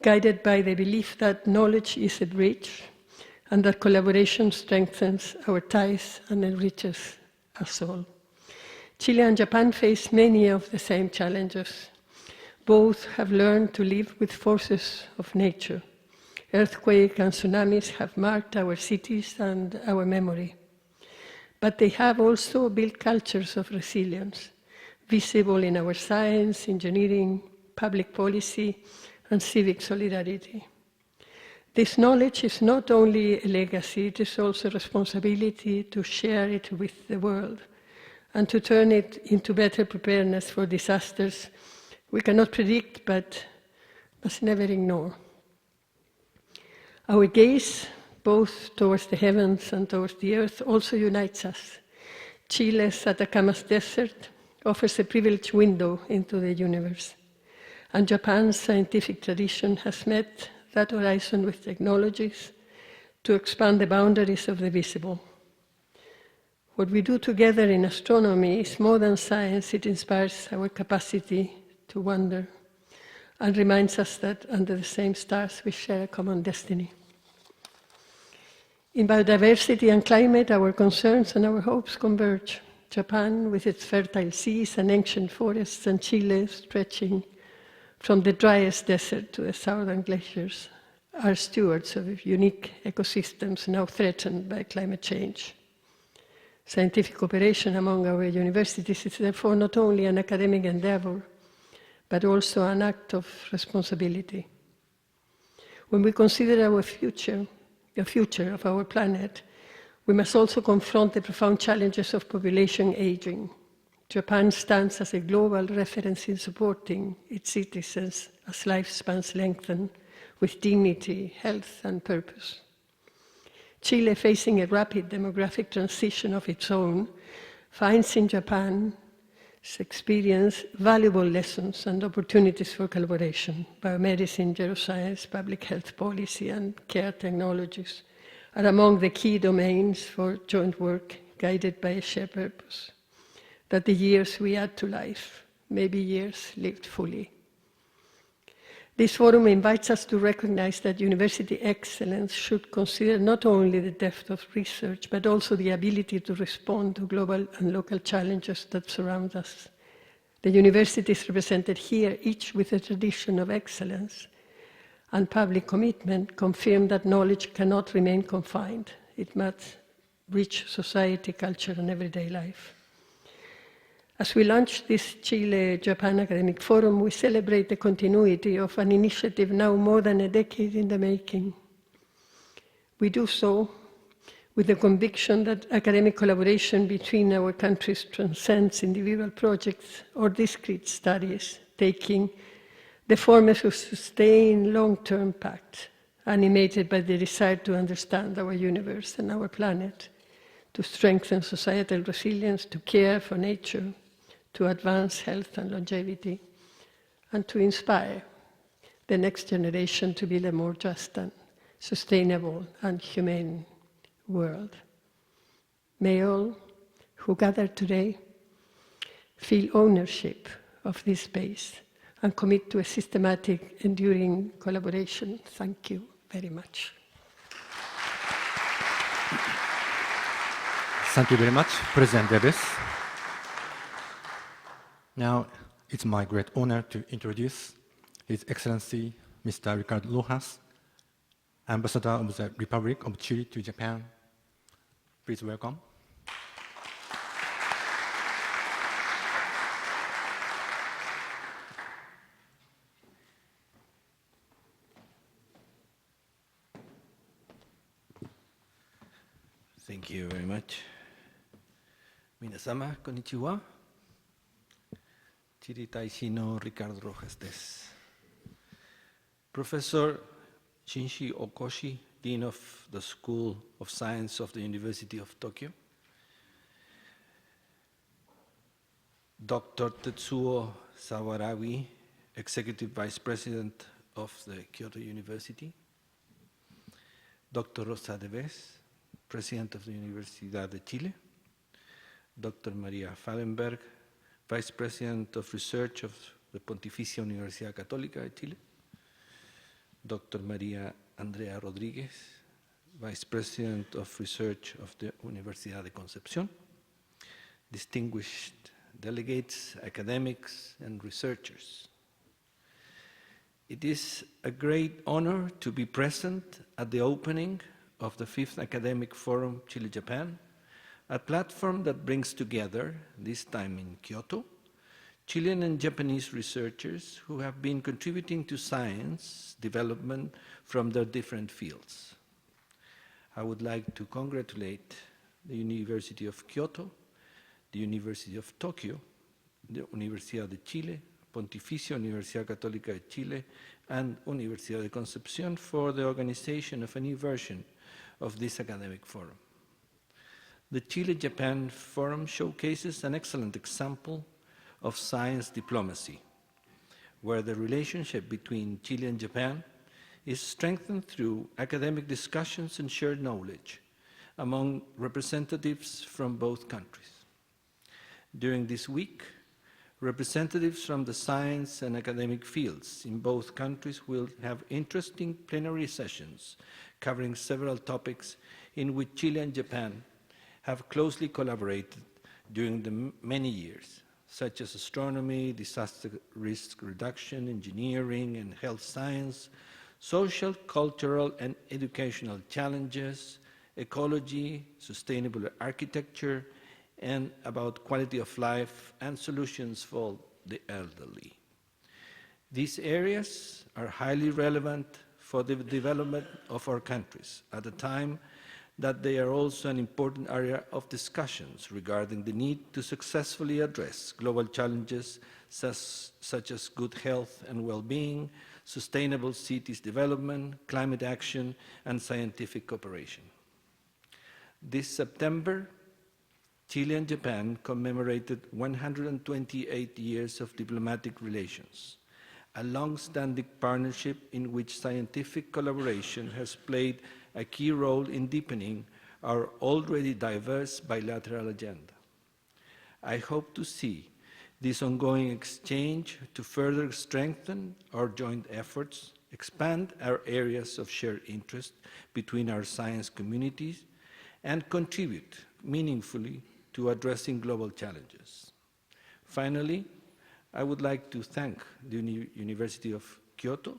guided by the belief that knowledge is a bridge and that collaboration strengthens our ties and enriches us all. Chile and Japan face many of the same challenges. Both have learned to live with forces of nature. Earthquakes and tsunamis have marked our cities and our memory. But they have also built cultures of resilience, visible in our science, engineering, public policy, and civic solidarity. This knowledge is not only a legacy, it is also a responsibility to share it with the world and to turn it into better preparedness for disasters we cannot predict but must never ignore. Our gaze, both towards the heavens and towards the earth, also unites us. Chile's Atacama's desert offers a privileged window into the universe, and Japan's scientific tradition has met that horizon with technologies to expand the boundaries of the visible. What we do together in astronomy is more than science, it inspires our capacity to wonder and reminds us that under the same stars we share a common destiny. In biodiversity and climate, our concerns and our hopes converge. Japan, with its fertile seas and ancient forests, and Chile, stretching from the driest desert to the southern glaciers, are stewards of unique ecosystems now threatened by climate change. Scientific cooperation among our universities is therefore not only an academic endeavor, but also an act of responsibility. When we consider our future, the future of our planet, we must also confront the profound challenges of population aging. Japan stands as a global reference in supporting its citizens as lifespans lengthen with dignity, health, and purpose. Chile, facing a rapid demographic transition of its own, finds in Japan's experience valuable lessons and opportunities for collaboration. Biomedicine, neuroscience, public health policy, and care technologies are among the key domains for joint work guided by a shared purpose, that the years we add to life may be years lived fully. This forum invites us to recognize that university excellence should consider not only the depth of research, but also the ability to respond to global and local challenges that surround us. The universities represented here, each with a tradition of excellence and public commitment, confirm that knowledge cannot remain confined. It must reach society, culture, and everyday life. As we launch this Chile-Japan Academic Forum, we celebrate the continuity of an initiative now more than a decade in the making. We do so with the conviction that academic collaboration between our countries transcends individual projects or discrete studies, taking the form of a sustained long-term pact, animated by the desire to understand our universe and our planet, to strengthen societal resilience, to care for nature, to advance health and longevity, and to inspire the next generation to build a more just and sustainable and humane world. May all who gather today feel ownership of this space and commit to a systematic, enduring collaboration. Thank you very much. Thank you very much, President Davis. Now, it's my great honor to introduce His Excellency Mr. Ricardo Rojas, Ambassador of the Republic of Chile to Japan. Please welcome. Thank you very much. Minasama, konnichiwa. Chiri Taishi no Ricardo Rojas desu. Professor Shinji Okoshi, Dean of the School of Science of the University of Tokyo. Dr. Tetsuo Sawarawi, Executive Vice President of the Kyoto University. Dr. Rosa Deves, President of the Universidad de Chile. Dr. Maria Fallenberg, Vice President of Research of the Pontificia Universidad Católica de Chile. Dr. Maria Andrea Rodriguez, Vice President of Research of the Universidad de Concepción, distinguished delegates, academics, and researchers. It is a great honor to be present at the opening of the 5th Academic Forum Chile-Japan, a platform that brings together, this time in Kyoto, Chilean and Japanese researchers who have been contributing to science development from their different fields. I would like to congratulate the University of Kyoto, the University of Tokyo, the Universidad de Chile, Pontificia Universidad Católica de Chile, and Universidad de Concepción for the organization of a new version of this academic forum. The Chile-Japan Forum showcases an excellent example of science diplomacy, where the relationship between Chile and Japan is strengthened through academic discussions and shared knowledge among representatives from both countries. During this week, representatives from the science and academic fields in both countries will have interesting plenary sessions covering several topics in which Chile and Japan have closely collaborated during the many years, such as astronomy, disaster risk reduction, engineering and health science, social, cultural, and educational challenges, ecology, sustainable architecture, and about quality of life and solutions for the elderly. These areas are highly relevant for the development of our countries at a time that they are also an important area of discussions regarding the need to successfully address global challenges such as good health and well-being, sustainable cities development, climate action, and scientific cooperation. This September, Chile and Japan commemorated 128 years of diplomatic relations, a long-standing partnership in which scientific collaboration has played a key role in deepening our already diverse bilateral agenda. I hope to see this ongoing exchange to further strengthen our joint efforts, expand our areas of shared interest between our science communities, and contribute meaningfully to addressing global challenges. Finally, I would like to thank the University of Kyoto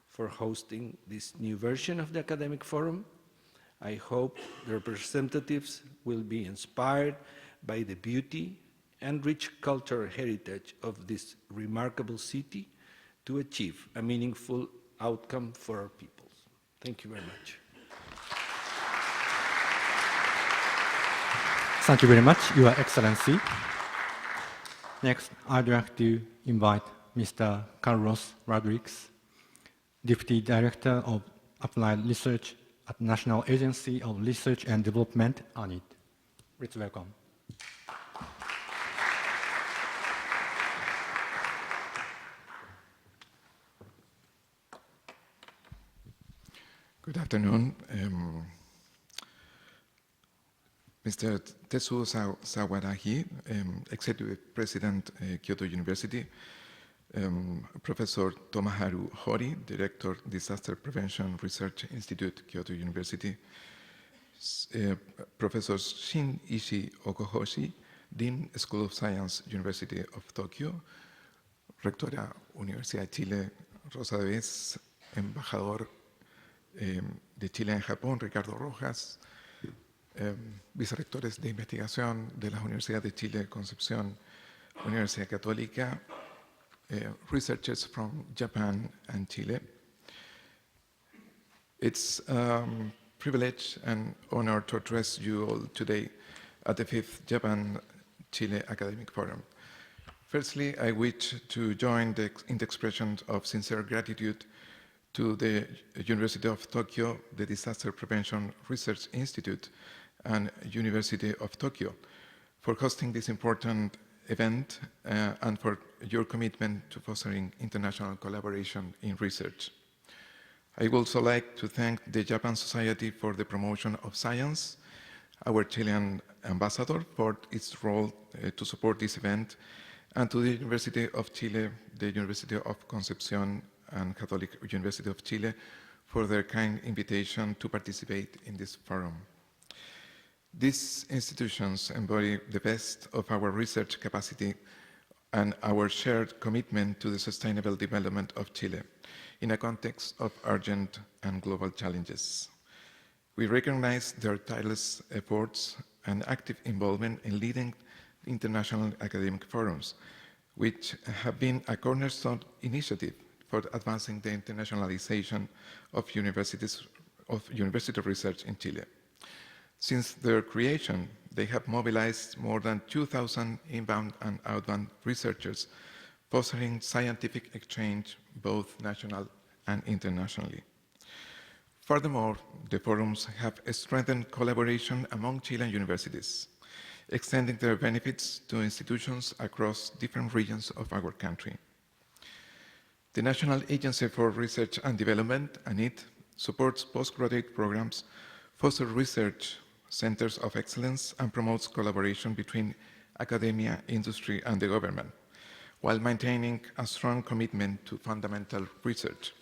for hosting this new version of the academic forum. I hope the representatives will be inspired by the beauty and rich cultural heritage of this remarkable city to achieve a meaningful outcome for our peoples. Thank you very much. Thank you very much, Your Excellency. Next, I'd like to invite Mr. Carlos Rodriguez, Deputy Director of Applied Research at National Agency of Research and Development, ANID. Please welcome. Good afternoon. Mr. Tetsuo Sawaragi, Executive President, Kyoto University, Professor Tomoharu Hori, Director, Disaster Prevention Research Institute, Kyoto University, Professor Shinichi Okohoshi, Dean, School of Science, University of Tokyo, Rectora, Universidad de Chile, Rosa de Vez, Embajador de Chile en Japón, Ricardo Rojas, vicerrectores de investigación de las Universidades de Chile, Concepción, Universidad Católica, researchers from Japan and Chile. It's a privilege and honor to address you all today at the 5th Japan-Chile Academic Forum. Firstly, I wish to join in the expression of sincere gratitude to the University of Tokyo, the Disaster Prevention Research Institute, and University of Tokyo for hosting this important event and for your commitment to fostering international collaboration in research. I would also like to thank the Japan Society for the Promotion of Science, our Chilean ambassador for its role to support this event, and to the University of Chile, the University of Concepción, and Catholic University of Chile for their kind invitation to participate in this forum. These institutions embody the best of our research capacity and our shared commitment to the sustainable development of Chile in a context of urgent and global challenges. We recognize their tireless efforts and active involvement in leading international academic forums, which have been a cornerstone initiative for advancing the internationalization of university research in Chile. Since their creation, they have mobilized more than 2,000 inbound and outbound researchers, fostering scientific exchange both national and internationally. Furthermore, the forums have strengthened collaboration among Chilean universities, extending their benefits to institutions across different regions of our country. The National Agency for Research and Development, ANID, supports postgraduate programs, fosters research centers of excellence, and promotes collaboration between academia, industry, and the government, while maintaining a strong commitment to fundamental research.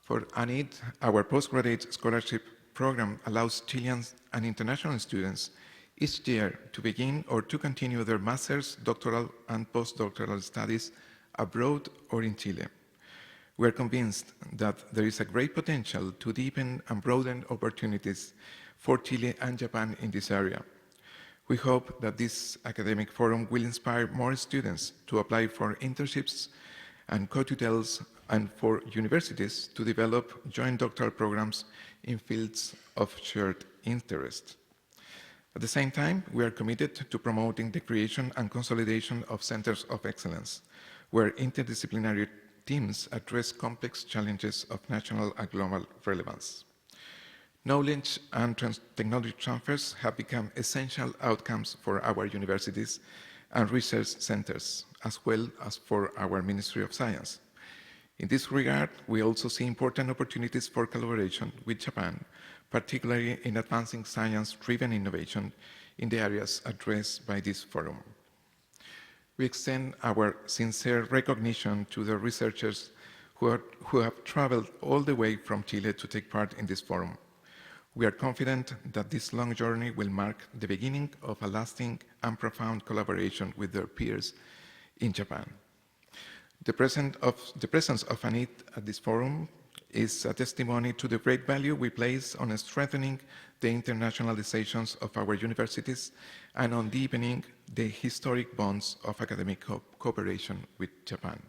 For ANID, our postgraduate scholarship program allows Chilean and international students each year to begin or to continue their master's, doctoral, and postdoctoral studies abroad or in Chile. We are convinced that there is a great potential to deepen and broaden opportunities for Chile and Japan in this area. We hope that this academic forum will inspire more students to apply for internships and co-tutels, and for universities to develop joint doctoral programs in fields of shared interest. At the same time, we are committed to promoting the creation and consolidation of centers of excellence, where interdisciplinary teams address complex challenges of national and global relevance. Knowledge and technology transfers have become essential outcomes for our universities and research centers, as well as for our Ministry of Science. In this regard, we also see important opportunities for collaboration with Japan, particularly in advancing science-driven innovation in the areas addressed by this forum. We extend our sincere recognition to the researchers who have traveled all the way from Chile to take part in this forum. We are confident that this long journey will mark the beginning of a lasting and profound collaboration with their peers in Japan. The presence of ANID at this forum is a testimony to the great value we place on strengthening the internationalizations of our universities and on deepening the historic bonds of academic cooperation with Japan.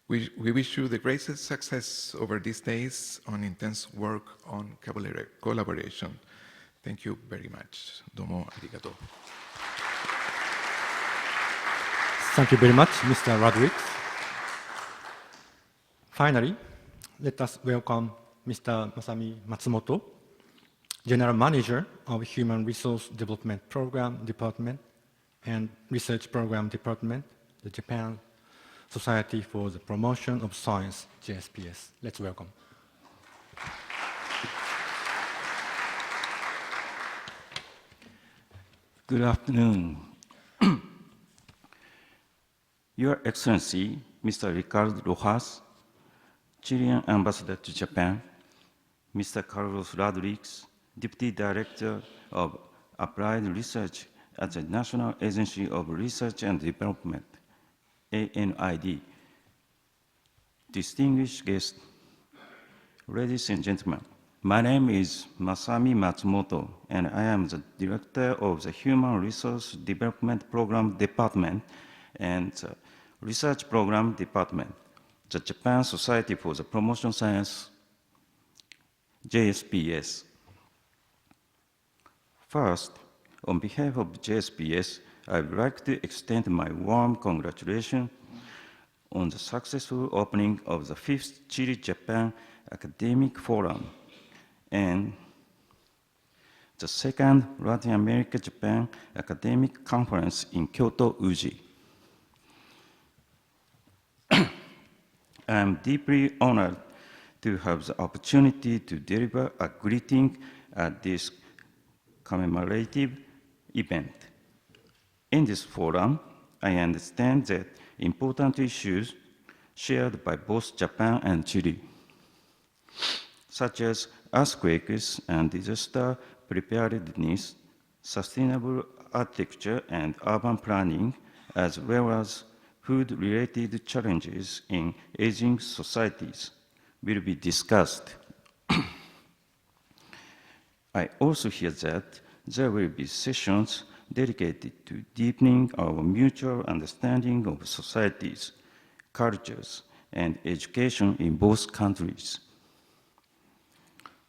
We wish you the greatest success over these days on intense work on collaboration. Thank you very much. Domo arigato. Thank you very much, Mr. Rodriguez. Finally, let us welcome Mr. Masami Matsumoto, General Manager of Human Resource Development Program Department and Research Program Department, the Japan Society for the Promotion of Science, JSPS. Let's welcome. Good afternoon. Your Excellency, Mr. Ricardo Rojas, Chilean Ambassador to Japan, Mr. Carlos Rodriguez, Deputy Director of Applied Research at the National Agency of Research and Development, ANID, distinguished guests, ladies and gentlemen, my name is Masami Matsumoto, and I am the Director of the Human Resource Development Program Department and the Research Program Department, the Japan Society for the Promotion of Science, JSPS. First, on behalf of JSPS, I would like to extend my warm congratulations on the successful opening of the 5th Chile-Japan Academic Forum and the 2nd Latin America-Japan Academic Conference in Kyoto, Uji. I am deeply honored to have the opportunity to deliver a greeting at this commemorative event. In this forum, I understand that important issues shared by both Japan and Chile, such as earthquakes and disaster preparedness, sustainable architecture and urban planning, as well as food-related challenges in aging societies, will be discussed. I also hear that there will be sessions dedicated to deepening our mutual understanding of societies, cultures, and education in both countries.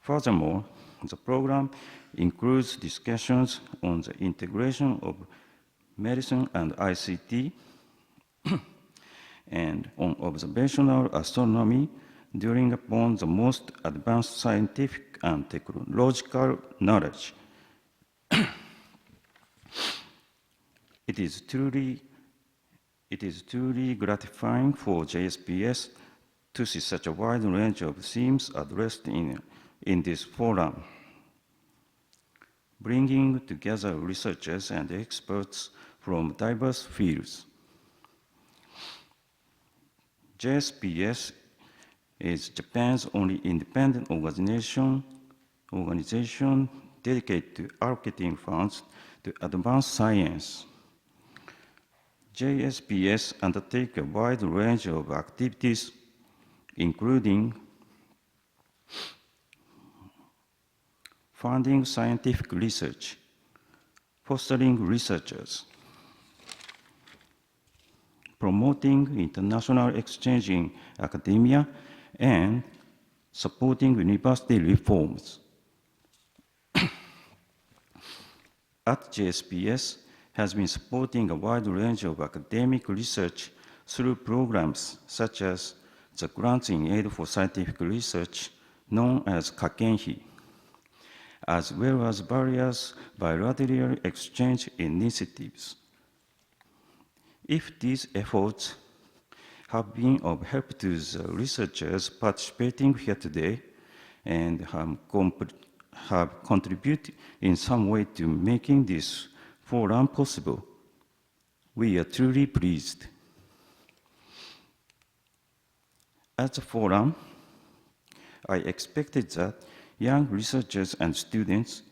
Furthermore, the program includes discussions on the integration of medicine and ICT and on observational astronomy, drawing upon the most advanced scientific and technological knowledge. It is truly gratifying for JSPS to see such a wide range of themes addressed in this forum, bringing together researchers and experts from diverse fields. JSPS is Japan's only independent organization dedicated to allocating funds to advanced science. JSPS undertakes a wide range of activities, including funding scientific research, fostering researchers, promoting international exchange in academia, and supporting university reforms. At JSPS has been supporting a wide range of academic research through programs such as the Grants in Aid for Scientific Research, known as Kakenhi, as well as various bilateral exchange initiatives. If these efforts have been of help to the researchers participating here today and have contributed in some way to making this forum possible, we are truly pleased. At the forum, I expected that young researchers and students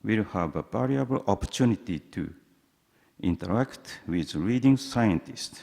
will have a valuable opportunity to interact with leading scientists,